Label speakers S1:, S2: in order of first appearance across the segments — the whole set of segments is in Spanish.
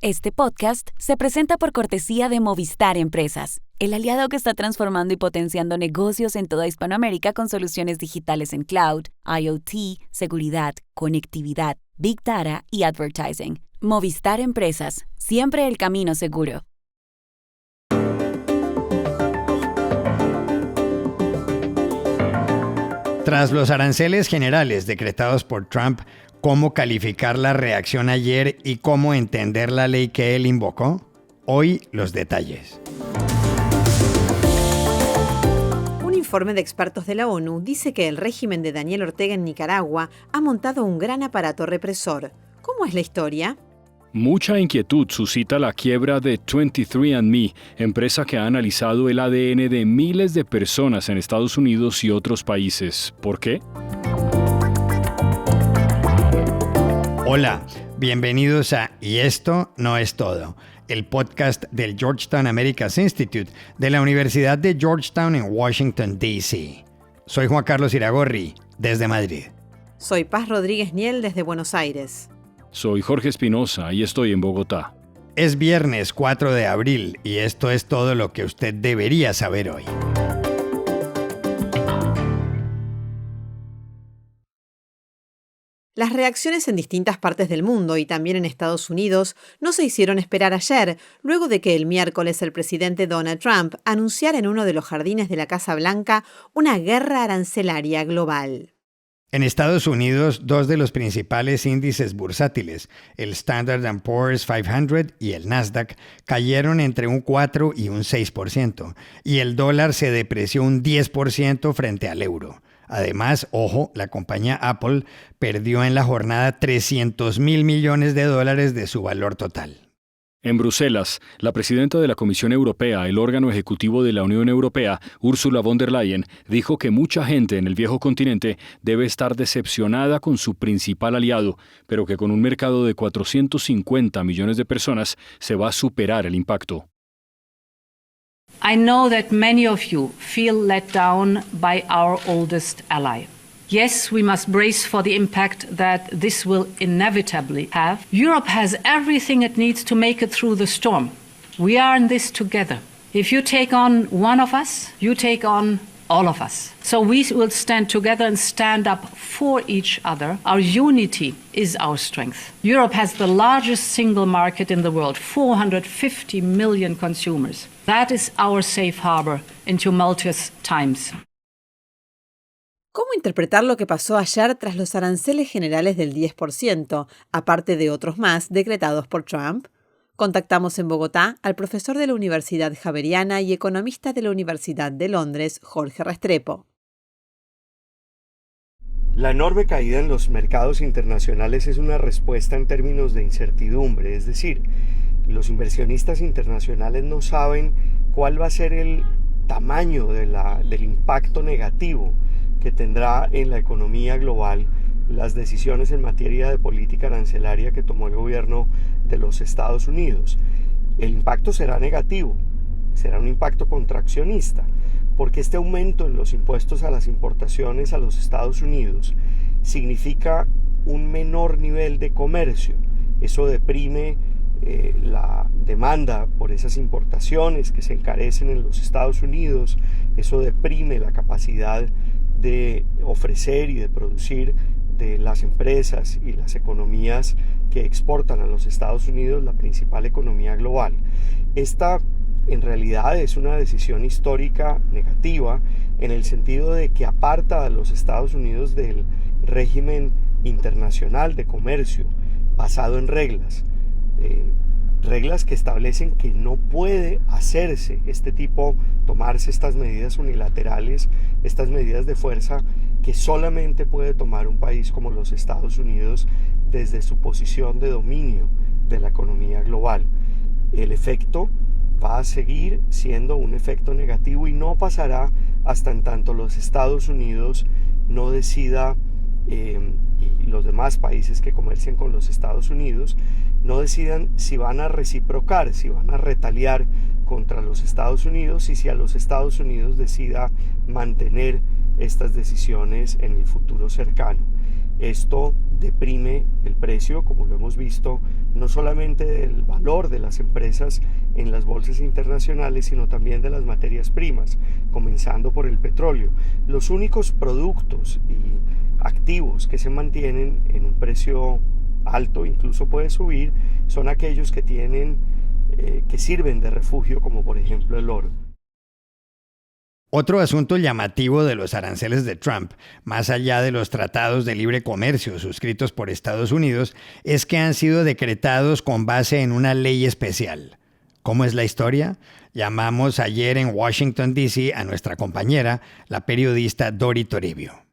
S1: Este podcast se presenta por cortesía de Movistar Empresas, el aliado que está transformando y potenciando negocios en toda Hispanoamérica con soluciones digitales en cloud, IoT, seguridad, conectividad, Big Data y advertising. Movistar Empresas, siempre el camino seguro.
S2: Tras los aranceles generales decretados por Trump, ¿cómo calificar la reacción ayer y cómo entender la ley que él invocó? Hoy los detalles.
S3: Un informe de expertos de la ONU dice que el régimen de Daniel Ortega en Nicaragua ha montado un gran aparato represor. ¿Cómo es la historia?
S4: Mucha inquietud suscita la quiebra de 23andMe, empresa que ha analizado el ADN de miles de personas en Estados Unidos y otros países. ¿Por qué?
S2: Hola, bienvenidos a Y esto no es todo, el podcast del Georgetown Americas Institute de la Universidad de Georgetown en Washington, D.C. Soy Juan Carlos Iragorri, desde Madrid.
S3: Soy Paz Rodríguez Niel, desde Buenos Aires.
S4: Soy Jorge Espinosa y estoy en Bogotá.
S2: Es viernes 4 de abril y esto es todo lo que usted debería saber hoy.
S3: Las reacciones en distintas partes del mundo y también en Estados Unidos no se hicieron esperar ayer, luego de que el miércoles el presidente Donald Trump anunciara en uno de los jardines de la Casa Blanca una guerra arancelaria global.
S2: En Estados Unidos, dos de los principales índices bursátiles, el Standard & Poor's 500 y el Nasdaq, cayeron entre un 4 y un 6%, y el dólar se depreció un 10% frente al euro. Además, ojo, la compañía Apple perdió en la jornada $300 mil millones de su valor total.
S4: En Bruselas, la presidenta de la Comisión Europea, el órgano ejecutivo de la Unión Europea, Ursula von der Leyen, dijo que mucha gente en el viejo continente debe estar decepcionada con su principal aliado, pero que con un mercado de 450 millones de personas se va a superar el impacto.
S5: I know that many of you feel let down by our oldest ally. Yes, we must brace for the impact that this will inevitably have. Europe has everything it needs to make it through the storm. We are in this together. If you take on one of us, you take on all of us. So we will stand together and stand up for each other. Our unity is our strength. Europe has the largest single market in the world, 450 million consumers. That is our safe harbor in tumultuous times.
S3: ¿Cómo interpretar lo que pasó ayer tras los aranceles generales del 10%, aparte de otros más decretados por Trump? Contactamos en Bogotá al profesor de la Universidad Javeriana y economista de la Universidad de Londres, Jorge Restrepo.
S6: La enorme caída en los mercados internacionales es una respuesta en términos de incertidumbre, es decir, los inversionistas internacionales no saben cuál va a ser el tamaño del impacto negativo que tendrá en la economía global las decisiones en materia de política arancelaria que tomó el gobierno de los Estados Unidos. El impacto será negativo, será un impacto contraccionista, porque este aumento en los impuestos a las importaciones a los Estados Unidos significa un menor nivel de comercio. Eso deprime la demanda por esas importaciones que se encarecen en los Estados Unidos, eso deprime la capacidad de ofrecer y de producir de las empresas y las economías que exportan a los Estados Unidos, la principal economía global. Esta en realidad es una decisión histórica negativa en el sentido de que aparta a los Estados Unidos del régimen internacional de comercio basado en reglas. Reglas que establecen que no puede hacerse tomarse estas medidas unilaterales, estas medidas de fuerza que solamente puede tomar un país como los Estados Unidos desde su posición de dominio de la economía global. El efecto va a seguir siendo un efecto negativo y no pasará hasta en tanto los Estados Unidos no decida y los demás países que comercian con los Estados Unidos no decidan si van a reciprocar, si van a retaliar contra los Estados Unidos y si a los Estados Unidos decida mantener estas decisiones en el futuro cercano. Esto deprime el precio, como lo hemos visto, no solamente del valor de las empresas en las bolsas internacionales, sino también de las materias primas, comenzando por el petróleo. Los únicos productos y activos que se mantienen en un precio alto, incluso puede subir, son aquellos que que sirven de refugio, como por ejemplo el oro.
S2: Otro asunto llamativo de los aranceles de Trump, más allá de los tratados de libre comercio suscritos por Estados Unidos, es que han sido decretados con base en una ley especial. ¿Cómo es la historia? Llamamos ayer en Washington, D.C. a nuestra compañera, la periodista Dori Toribio.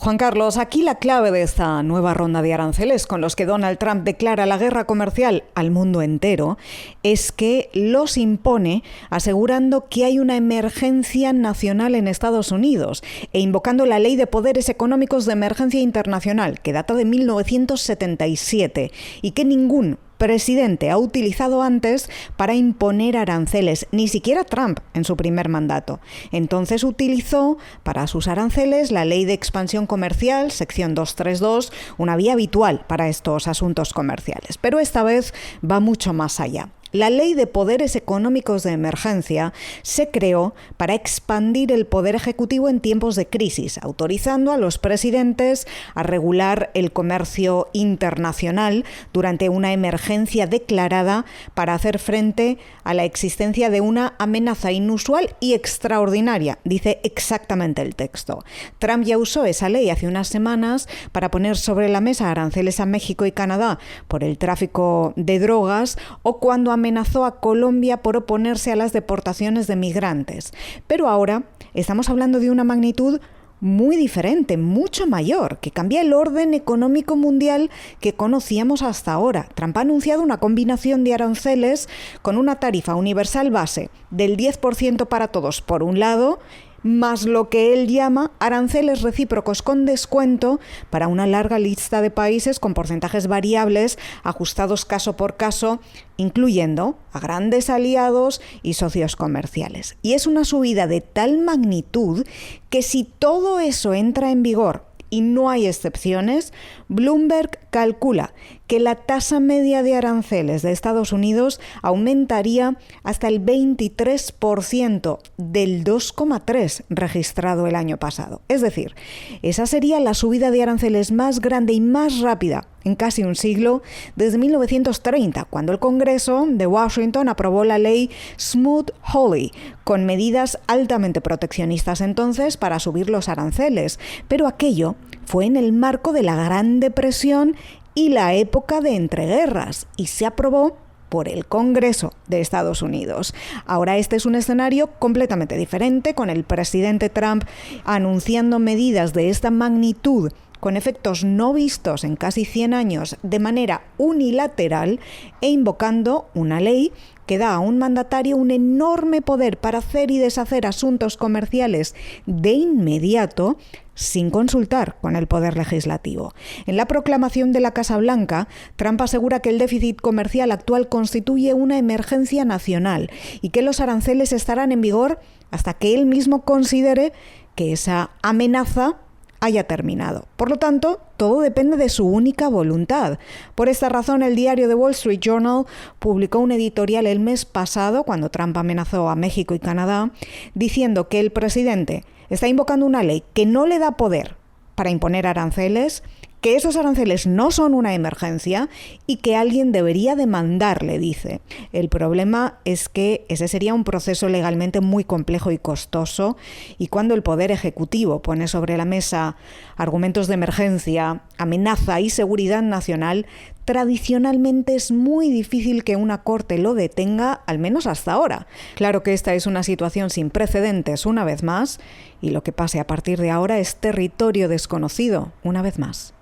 S7: Juan Carlos, aquí la clave de esta nueva ronda de aranceles con los que Donald Trump declara la guerra comercial al mundo entero es que los impone asegurando que hay una emergencia nacional en Estados Unidos e invocando la Ley de Poderes Económicos de Emergencia Internacional, que data de 1977 y que ningún presidente ha utilizado antes para imponer aranceles, ni siquiera Trump en su primer mandato. Entonces utilizó para sus aranceles la Ley de Expansión Comercial, sección 232, una vía habitual para estos asuntos comerciales. Pero esta vez va mucho más allá. La Ley de Poderes Económicos de Emergencia se creó para expandir el poder ejecutivo en tiempos de crisis, autorizando a los presidentes a regular el comercio internacional durante una emergencia declarada para hacer frente a la existencia de una amenaza inusual y extraordinaria, dice exactamente el texto. Trump ya usó esa ley hace unas semanas para poner sobre la mesa aranceles a México y Canadá por el tráfico de drogas o cuando amenazó a Colombia por oponerse a las deportaciones de migrantes. Pero ahora estamos hablando de una magnitud muy diferente, mucho mayor, que cambia el orden económico mundial que conocíamos hasta ahora. Trump ha anunciado una combinación de aranceles con una tarifa universal base del 10% para todos, por un lado, más lo que él llama aranceles recíprocos con descuento para una larga lista de países con porcentajes variables ajustados caso por caso, incluyendo a grandes aliados y socios comerciales. Y es una subida de tal magnitud que si todo eso entra en vigor y no hay excepciones, Bloomberg calcula que la tasa media de aranceles de Estados Unidos aumentaría hasta el 23% del 2,3% registrado el año pasado. Es decir, esa sería la subida de aranceles más grande y más rápida en casi un siglo desde 1930, cuando el Congreso de Washington aprobó la ley Smoot-Hawley, con medidas altamente proteccionistas entonces para subir los aranceles. Pero aquello fue en el marco de la Gran Depresión y la época de entreguerras, y se aprobó por el Congreso de Estados Unidos. Ahora este es un escenario completamente diferente, con el presidente Trump anunciando medidas de esta magnitud con efectos no vistos en casi 100 años de manera unilateral e invocando una ley que da a un mandatario un enorme poder para hacer y deshacer asuntos comerciales de inmediato sin consultar con el poder legislativo. En la proclamación de la Casa Blanca, Trump asegura que el déficit comercial actual constituye una emergencia nacional y que los aranceles estarán en vigor hasta que él mismo considere que esa amenaza haya terminado. Por lo tanto, todo depende de su única voluntad. Por esta razón, el diario The Wall Street Journal publicó un editorial el mes pasado, cuando Trump amenazó a México y Canadá, diciendo que el presidente está invocando una ley que no le da poder para imponer aranceles, que esos aranceles no son una emergencia y que alguien debería demandarle, dice. El problema es que ese sería un proceso legalmente muy complejo y costoso, y cuando el Poder Ejecutivo pone sobre la mesa argumentos de emergencia, amenaza y seguridad nacional, tradicionalmente es muy difícil que una corte lo detenga, al menos hasta ahora. Claro que esta es una situación sin precedentes una vez más, y lo que pase a partir de ahora es territorio desconocido una vez más.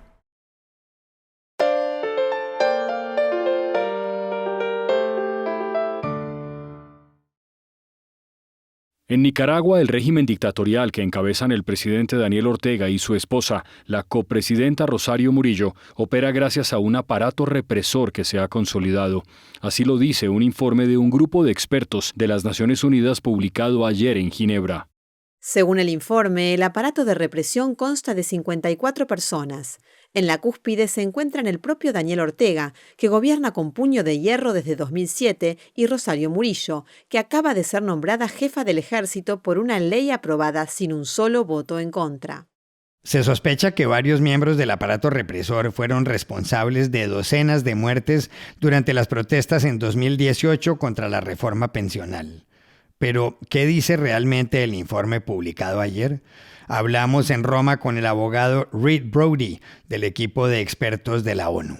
S4: En Nicaragua, el régimen dictatorial que encabezan el presidente Daniel Ortega y su esposa, la copresidenta Rosario Murillo, opera gracias a un aparato represor que se ha consolidado. Así lo dice un informe de un grupo de expertos de las Naciones Unidas publicado ayer en Ginebra.
S3: Según el informe, el aparato de represión consta de 54 personas. En la cúspide se encuentran el propio Daniel Ortega, que gobierna con puño de hierro desde 2007, y Rosario Murillo, que acaba de ser nombrada jefa del ejército por una ley aprobada sin un solo voto en contra.
S2: Se sospecha que varios miembros del aparato represor fueron responsables de docenas de muertes durante las protestas en 2018 contra la reforma pensional. Pero, ¿qué dice realmente el informe publicado ayer? Hablamos en Roma con el abogado Reed Brody, del equipo de expertos de la ONU.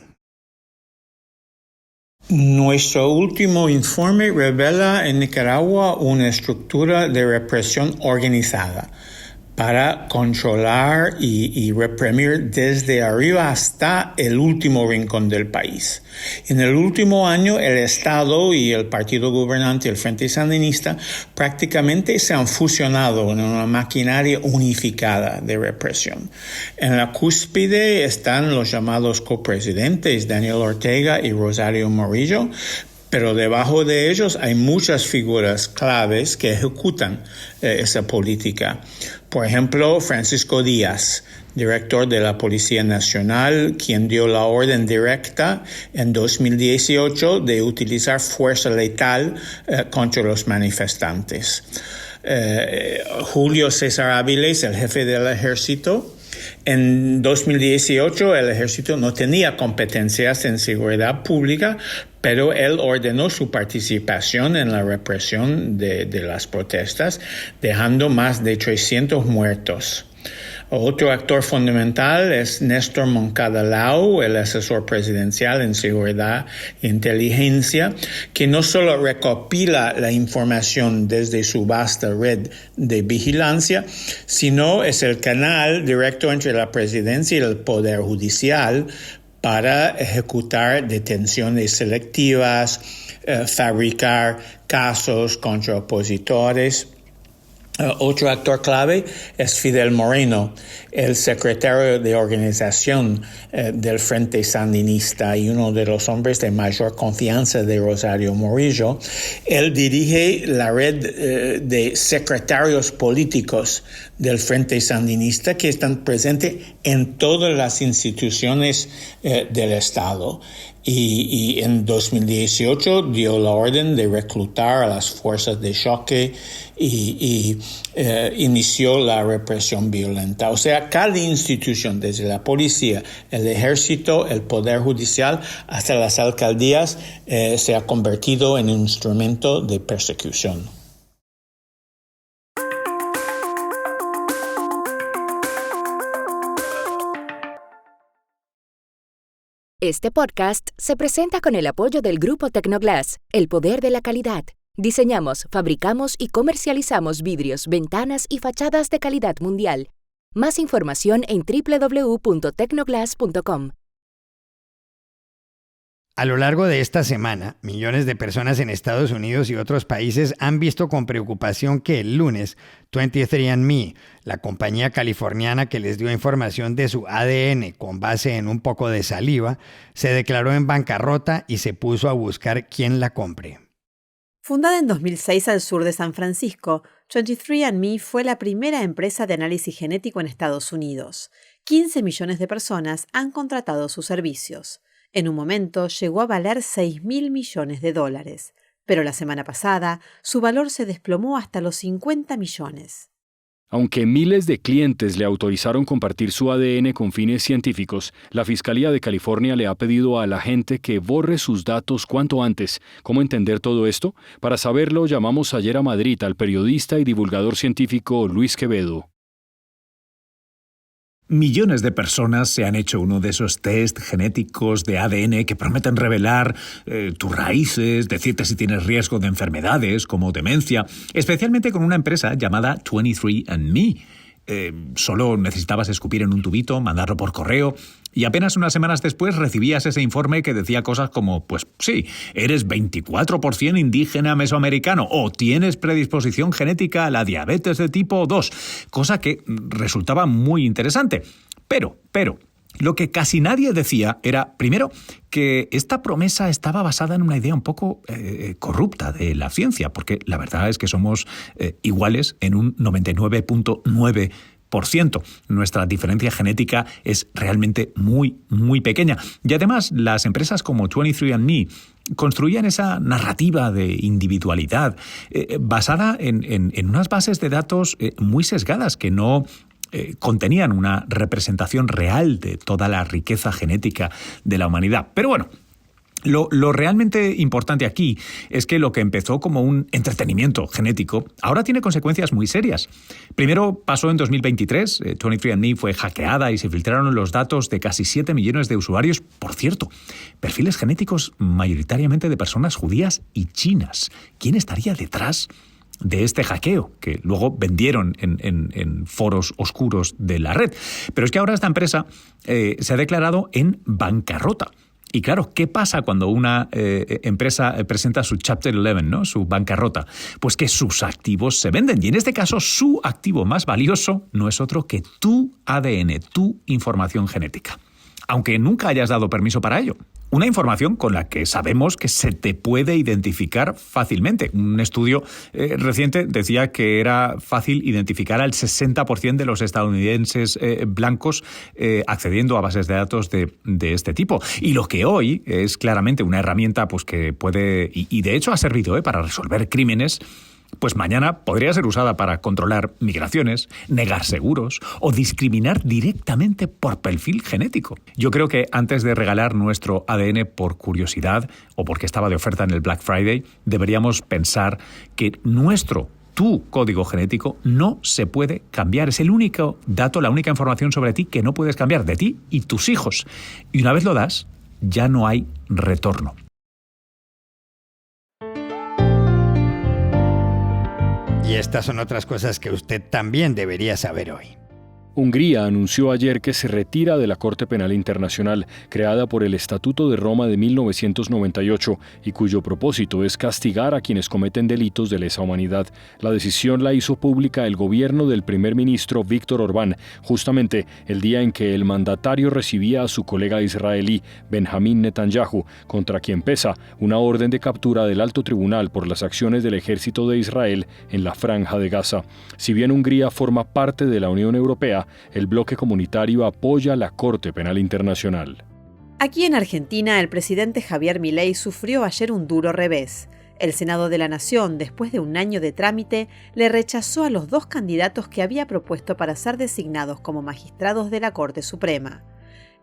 S8: Nuestro último informe revela en Nicaragua una estructura de represión organizada para controlar y reprimir desde arriba hasta el último rincón del país. En el último año, el Estado y el partido gobernante, el Frente Sandinista, prácticamente se han fusionado en una maquinaria unificada de represión. En la cúspide están los llamados copresidentes Daniel Ortega y Rosario Murillo, pero debajo de ellos hay muchas figuras claves que ejecutan esa política. Por ejemplo, Francisco Díaz, director de la Policía Nacional, quien dio la orden directa en 2018 de utilizar fuerza letal contra los manifestantes. Julio César Áviles, el jefe del ejército. En 2018 el ejército no tenía competencias en seguridad pública, pero él ordenó su participación en la represión de las protestas, dejando más de 300 muertos. Otro actor fundamental es Néstor Moncada Lau, el asesor presidencial en seguridad e inteligencia, que no solo recopila la información desde su vasta red de vigilancia, sino es el canal directo entre la presidencia y el Poder Judicial para ejecutar detenciones selectivas, fabricar casos contra opositores. Otro actor clave es Fidel Moreno, el secretario de organización del Frente Sandinista y uno de los hombres de mayor confianza de Rosario Murillo. Él dirige la red de secretarios políticos del Frente Sandinista que están presentes en todas las instituciones del Estado. Y en 2018 dio la orden de reclutar a las fuerzas de choque y inició la represión violenta. O sea, cada institución, desde la policía, el ejército, el poder judicial, hasta las alcaldías, se ha convertido en un instrumento de persecución.
S9: Este podcast se presenta con el apoyo del Grupo Tecnoglass, el poder de la calidad. Diseñamos, fabricamos y comercializamos vidrios, ventanas y fachadas de calidad mundial. Más información en www.tecnoglass.com.
S2: A lo largo de esta semana, millones de personas en Estados Unidos y otros países han visto con preocupación que el lunes 23andMe, la compañía californiana que les dio información de su ADN con base en un poco de saliva, se declaró en bancarrota y se puso a buscar quién la compre.
S3: Fundada en 2006 al sur de San Francisco, 23andMe fue la primera empresa de análisis genético en Estados Unidos. 15 millones de personas han contratado sus servicios. En un momento llegó a valer $6.000 millones, pero la semana pasada su valor se desplomó hasta los 50 millones.
S4: Aunque miles de clientes le autorizaron compartir su ADN con fines científicos, la Fiscalía de California le ha pedido a la gente que borre sus datos cuanto antes. ¿Cómo entender todo esto? Para saberlo, llamamos ayer a Madrid al periodista y divulgador científico Luis Quevedo.
S10: Millones de personas se han hecho uno de esos test genéticos de ADN que prometen revelar tus raíces, decirte si tienes riesgo de enfermedades como demencia, especialmente con una empresa llamada 23andMe. Solo necesitabas escupir en un tubito, mandarlo por correo y apenas unas semanas después recibías ese informe que decía cosas como, pues sí, eres 24% indígena mesoamericano o tienes predisposición genética a la diabetes de tipo 2, cosa que resultaba muy interesante. Pero, Lo que casi nadie decía era, primero, que esta promesa estaba basada en una idea un poco corrupta de la ciencia, porque la verdad es que somos iguales en un 99.9%. Nuestra diferencia genética es realmente muy, muy pequeña. Y además, las empresas como 23andMe construían esa narrativa de individualidad basada en unas bases de datos muy sesgadas que no contenían una representación real de toda la riqueza genética de la humanidad. Pero bueno, lo realmente importante aquí es que lo que empezó como un entretenimiento genético ahora tiene consecuencias muy serias. Primero pasó en 2023, 23andMe fue hackeada y se filtraron los datos de casi 7 millones de usuarios, por cierto, perfiles genéticos mayoritariamente de personas judías y chinas. ¿Quién estaría detrás de este hackeo que luego vendieron en foros oscuros de la red? Pero es que ahora esta empresa se ha declarado en bancarrota. Y claro, ¿qué pasa cuando una empresa presenta su Chapter 11, ¿no? Su bancarrota? Pues que sus activos se venden. Y en este caso, su activo más valioso no es otro que tu ADN, tu información genética. Aunque nunca hayas dado permiso para ello. Una información con la que sabemos que se te puede identificar fácilmente. Un estudio reciente decía que era fácil identificar al 60% de los estadounidenses blancos accediendo a bases de datos de este tipo. Y lo que hoy es claramente una herramienta pues, que puede, y de hecho ha servido para resolver crímenes, pues mañana podría ser usada para controlar migraciones, negar seguros o discriminar directamente por perfil genético. Yo creo que antes de regalar nuestro ADN por curiosidad o porque estaba de oferta en el Black Friday, deberíamos pensar que tu código genético no se puede cambiar. Es el único dato, la única información sobre ti que no puedes cambiar, de ti y tus hijos. Y una vez lo das, ya no hay retorno.
S2: Y estas son otras cosas que usted también debería saber hoy.
S4: Hungría anunció ayer que se retira de la Corte Penal Internacional, creada por el Estatuto de Roma de 1998 y cuyo propósito es castigar a quienes cometen delitos de lesa humanidad. La decisión la hizo pública el gobierno del primer ministro Víctor Orbán, justamente el día en que el mandatario recibía a su colega israelí Benjamín Netanyahu, contra quien pesa una orden de captura del alto tribunal por las acciones del ejército de Israel en la Franja de Gaza. Si bien Hungría forma parte de la Unión Europea, el bloque comunitario apoya la Corte Penal Internacional.
S3: Aquí en Argentina, el presidente Javier Milei sufrió ayer un duro revés. El Senado de la Nación, después de un año de trámite, le rechazó a los 2 candidatos que había propuesto para ser designados como magistrados de la Corte Suprema.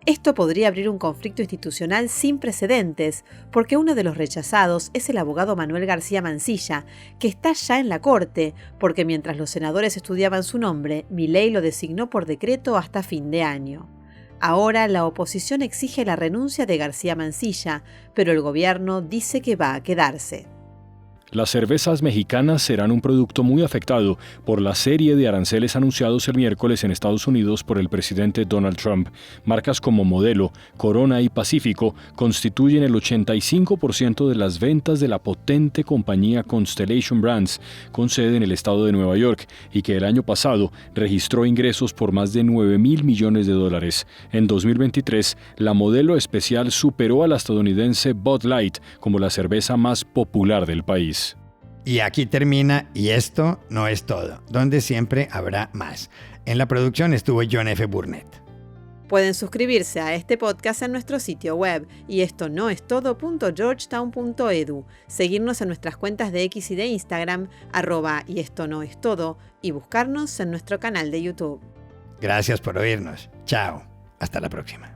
S3: Esto podría abrir un conflicto institucional sin precedentes, porque uno de los rechazados es el abogado Manuel García Mansilla, que está ya en la Corte, porque mientras los senadores estudiaban su nombre, Milei lo designó por decreto hasta fin de año. Ahora la oposición exige la renuncia de García Mansilla, pero el gobierno dice que va a quedarse.
S4: Las cervezas mexicanas serán un producto muy afectado por la serie de aranceles anunciados el miércoles en Estados Unidos por el presidente Donald Trump. Marcas como Modelo, Corona y Pacífico constituyen el 85% de las ventas de la potente compañía Constellation Brands, con sede en el estado de Nueva York, y que el año pasado registró ingresos por más de $9.000 millones. En 2023, la Modelo especial superó a la estadounidense Bud Light como la cerveza más popular del país.
S2: Y aquí termina Y esto no es todo, donde siempre habrá más. En la producción estuvo John F. Burnett.
S3: Pueden suscribirse a este podcast en nuestro sitio web y esto no es todo.georgetown.edu, seguirnos en nuestras cuentas de X y de Instagram, @y esto no es todo, y buscarnos en nuestro canal de YouTube.
S2: Gracias por oírnos. Chao. Hasta la próxima.